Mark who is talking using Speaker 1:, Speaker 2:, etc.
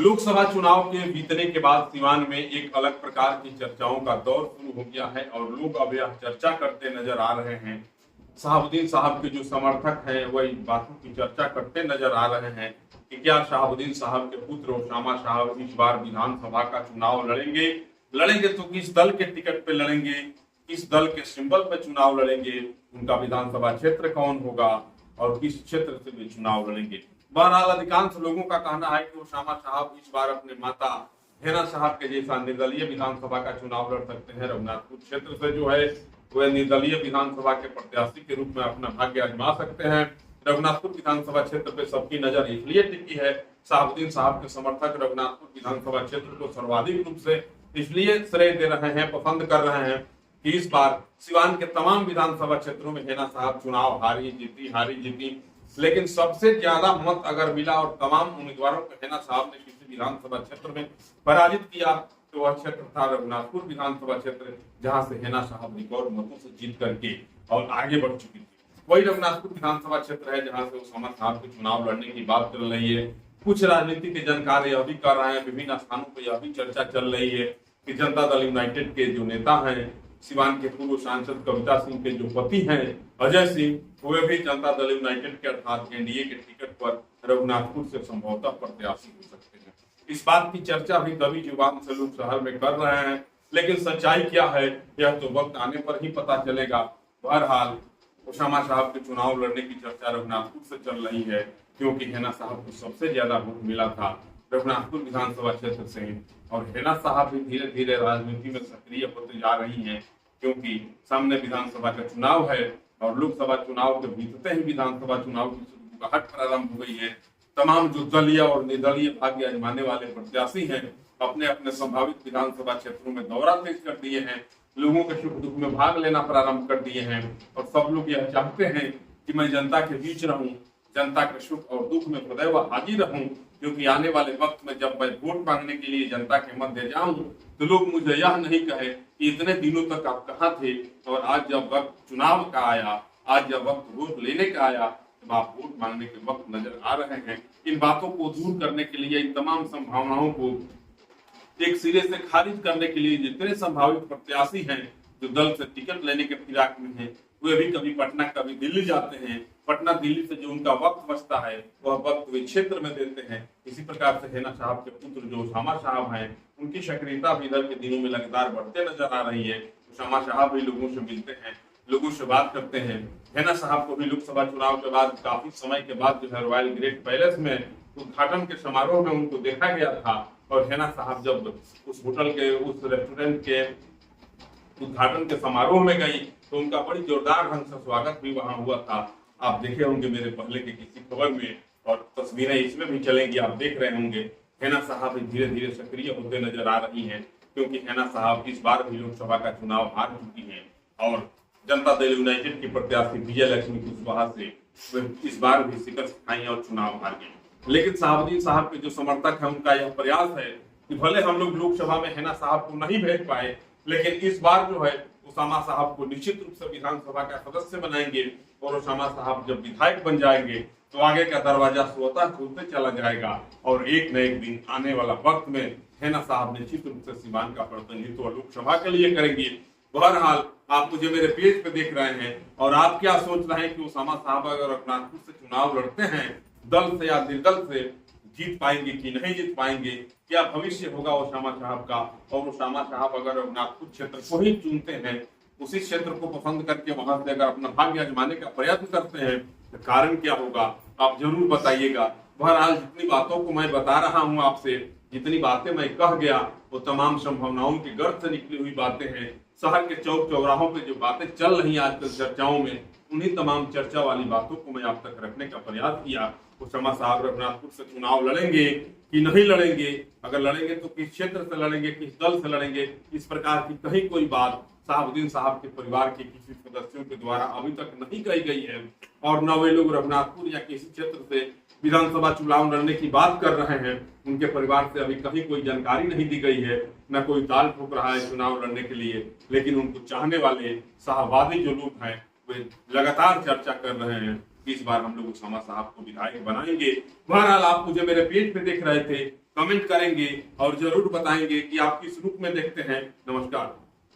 Speaker 1: लोकसभा चुनाव के बीतने के बाद सिवान में एक अलग प्रकार की चर्चाओं का दौर शुरू हो गया है और लोग अब यह चर्चा करते नजर आ रहे हैं। शहाबुद्दीन साहब के जो समर्थक हैं वह इन बातों की चर्चा करते नजर आ रहे हैं कि क्या शहाबुद्दीन साहब के पुत्र ओसामा साहब इस बार विधानसभा का चुनाव लड़ेंगे तो किस दल के टिकट पे लड़ेंगे, किस दल के सिंबल पे चुनाव लड़ेंगे, उनका विधानसभा क्षेत्र कौन होगा और किस क्षेत्र से वे चुनाव लड़ेंगे। बहरहाल अधिकांश लोगों का कहना है कि ओसामा साहब इस बार अपने माता हेना साहब के जैसा निर्दलीय विधानसभा का चुनाव लड़ सकते हैं। रघुनाथपुर क्षेत्र से जो है वह निर्दलीय विधानसभा के प्रत्याशी के रूप में अपना भाग्य आजमा सकते हैं। रघुनाथपुर विधानसभा क्षेत्र पे सबकी नजर इसलिए टिकी है, शहाबुद्दीन साहब के समर्थक रघुनाथपुर विधानसभा क्षेत्र को सर्वाधिक रूप से इसलिए श्रेय दे रहे हैं, पसंद कर रहे हैं कि इस बार सिवान के तमाम विधानसभा क्षेत्रों में हेना साहब चुनाव हारी जीती, लेकिन सबसे ज्यादा मत अगर मिला और तमाम उम्मीदवारों को हेना साहब ने किसी विधानसभा क्षेत्र में पराजित किया तो वह क्षेत्र था रघुनाथपुर विधानसभा क्षेत्र, जहां से हेना साहब रिकॉर्ड मतों से जीत करके और आगे बढ़ चुकी थी। वही रघुनाथपुर विधानसभा क्षेत्र है जहां से ओसामा साहब के चुनाव लड़ने की बात चल रही है। कुछ राजनीतिक जानकार यह भी कर रहे हैं, विभिन्न स्थानों पर यह भी चर्चा चल रही है कि जनता दल यूनाइटेड के जो नेता हैं, सिवान के पूर्व सांसद कविता सिंह के जो पति हैं अजय सिंह, वे भी जनता दल यूनाइटेड के अर्थात एनडीए के टिकट पर रघुनाथपुर से संभवतः प्रत्याशी हो सकते हैं। इस बात की चर्चा भी दबी जुबान से लोग शहर में कर रहे हैं, लेकिन सच्चाई क्या है यह तो वक्त आने पर ही पता चलेगा। बहरहाल ओसामा साहब के चुनाव लड़ने की चर्चा रघुनाथपुर से चल रही है, क्योंकि हेना साहब को सबसे ज्यादा वोट मिला था रघुनाथपुर विधानसभा क्षेत्र से, और हेना साहब भी धीरे धीरे राजनीति में सक्रिय होते जा रही हैं, क्योंकि सामने विधानसभा का चुनाव है और लोकसभा चुनाव के बीतते ही विधानसभा चुनाव की शुरुआत प्रारंभ हो गई है। तमाम जो दलीय और निर्दलीय भाग्य आजमाने वाले प्रत्याशी हैं अपने अपने संभावित विधानसभा क्षेत्रों में दौरा तेज कर दिए हैं, लोगों के सुख दुख में भाग लेना प्रारंभ कर दिए हैं और सब लोग यह चाहते हैं कि मैं जनता के बीच रहूं, जनता के सुख और दुख में सदैव हाजिर रहूं, क्योंकि आने वाले वक्त में जब मैं वोट मांगने के लिए जनता के मध्य जाऊं तो लोग मुझे यह नहीं कहे कि इतने दिनों तक आप कहाँ थे और आज जब वक्त चुनाव का आया, आज जब वक्त वोट लेने का आया तब आप वोट मांगने के वक्त नजर आ रहे हैं। इन बातों को दूर करने के लिए, इन तमाम संभावनाओं को एक सिरे से खारिज करने के लिए जितने संभावित प्रत्याशी हैं जो दल से टिकट लेने के फिराक में हैं, वे भी कभी पटना कभी दिल्ली जाते हैं। पटना दिल्ली से जो उनका वक्त बचता है वह वक्त वे क्षेत्र में देते हैं। इसी प्रकार से हेना साहब के पुत्र जो ओसामा साहब हैं, उनकी सक्रियता भी इधर के दिनों में लगातार बढ़ते नजर आ रही है। ओसामा साहब भी लोगों से मिलते हैं, लोगों से बात करते हैं। हेना साहब को भी लोकसभा चुनाव के बाद काफी समय के बाद जो है रॉयल ग्रेट पैलेस में उद्घाटन के समारोह में उनको देखा गया था और हेना साहब जब उस होटल के, उस रेस्टोरेंट के उद्घाटन के समारोह में गई तो उनका बड़ी जोरदार ढंग से स्वागत भी वहां हुआ था। आप देखे होंगे मेरे पहले के किसी खबर में, और तस्वीरें इसमें भी चलेंगी, आप देख रहे होंगे। हेना साहब धीरे धीरे सक्रिय होते नजर आ रही हैं, क्योंकि हेना साहब इस बार भी लोकसभा का चुनाव हार चुकी हैं और जनता दल यूनाइटेड की प्रत्याशी विजय लक्ष्मी कुशवाहा से इस बार भी शिकस्त खाई और चुनाव हार गई। लेकिन शहाबुद्दीन साहब के जो समर्थक है उनका यह प्रयास है कि भले हम लोग लोकसभा में हेना साहब को नहीं भेज पाए, लेकिन इस बार जो है ओसामा साहब को निश्चित रूप से विधानसभा का सदस्य बनाएंगे और ओसामा साहब जब विधायक बन जाएंगे तो आगे का दरवाजा स्वतः खुलते चला जाएगा और एक न एक दिन आने वाला वक्त में हेना साहब निश्चित रूप से सिवान का प्रतिनिधित्व लोकसभा के लिए करेंगे। बहरहाल आप मुझे मेरे पेज पे देख रहे हैं और आप क्या सोच रहे हैं कि ओसामा साहब अगर रघुनाथपुर से चुनाव लड़ते हैं दल से या निर्दल से, जीत पाएंगे कि नहीं जीत पाएंगे, क्या भविष्य होगा ओसामा साहब का, और ओसामा साहब अगर रघुनाथपुर क्षेत्र को ही चुनते हैं, उसी क्षेत्र को पसंद करके वहां से अगर अपना भाग्य आजमाने का प्रयत्न करते हैं तो कारण क्या होगा आप जरूर बताइएगा। बहरहाल जितनी बातों को मैं बता रहा हूँ आपसे, जितनी बातें मैं कह गया वो तमाम संभावनाओं के गर्भ से निकली हुई बातें हैं। शहर के चौक चौराहों पे जो बातें चल रही हैं आजकल चर्चाओं में, उन्हीं तमाम चर्चा वाली बातों को मैं आप तक रखने का प्रयास किया। ओसामा साहब रघुनाथपुर से चुनाव लड़ेंगे कि नहीं लड़ेंगे, अगर लड़ेंगे तो किस क्षेत्र से लड़ेंगे, किस दल से लड़ेंगे, इस प्रकार की कहीं कोई बात शहाबुद्दीन साहब के परिवार के किसी सदस्यों के द्वारा अभी तक नहीं कही गई है और न वे लोग रघुनाथपुर या किसी क्षेत्र से विधानसभा चुनाव लड़ने की बात कर रहे हैं। उनके परिवार से अभी कहीं कोई जानकारी नहीं दी गई है, न कोई ताल ठोक रहा है चुनाव लड़ने के लिए, लेकिन उनको चाहने वाले शाहवादी जो लोग हैं वे लगातार चर्चा कर रहे हैं इस बार हम लोग ओसामा साहब को विधायक बनाएंगे। बहरहाल आप मुझे मेरे पेज पे देख रहे थे, कमेंट करेंगे और जरूर बताएंगे कि आप किस रूप में देखते हैं। नमस्कार।